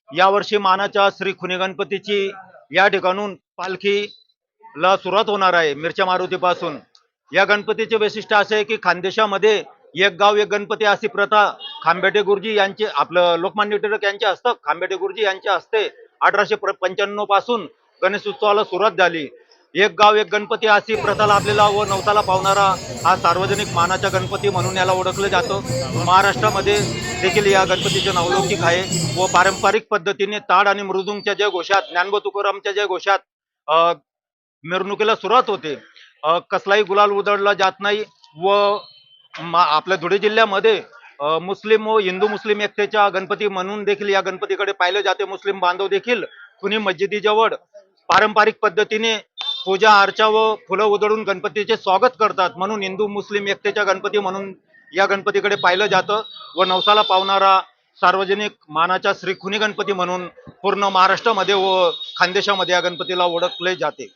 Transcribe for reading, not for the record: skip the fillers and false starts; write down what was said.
यावर्षी मानाच्या श्री खुनी गणपतीची या ठिकाणून पालखीला सुरुवात होणार आहे मिरच्या मारुतीपासून। या गणपतीचे वैशिष्ट्य असे आहे की खानदेशामध्ये एक गाव एक गणपती अशी प्रथा खांबेटे गुरुजी यांचे आपलं लोकमान्य टिळक यांच्या हस्तक खांबेटे गुरुजी यांच्या हस्ते 1895 पासून गणेश उत्सवाला सुरुवात झाली। एक गाव एक गणपती अशी प्रथा लाभलेला व नवसाला पावणारा हा सार्वजनिक मानाचा गणपती म्हणून याला ओळखलं जातं। महाराष्ट्रामध्ये देखील या गणपतीचे नावलौकिक आहे व पारंपरिक पद्धतीने ताड आणि मृदुंगच्या जय घोषात ज्ञानोबा तुकारामच्या जय घोषात मिरवणुकीला सुरुवात होते। कसलाही गुलाल उधळला जात नाही व आपल्या धुळे जिल्ह्यामध्ये मुस्लिम व हिंदू मुस्लिम एकतेच्या गणपती म्हणून देखील या गणपतीकडे पाहिले जाते। मुस्लिम बांधव देखील खुनी मस्जिदीजवळ पारंपरिक पद्धतीने पूजा अर्चा व फुलं उधळून गणपतीचे स्वागत करतात, म्हणून हिंदू मुस्लिम एकतेच्या गणपती म्हणून या गणपतीकडे पाहिलं जातं व नवसाला पावणारा सार्वजनिक मानाचा श्री खुनी गणपती म्हणून पूर्ण महाराष्ट्रामध्ये व खानदेशामध्ये या गणपतीला ओळखले जाते।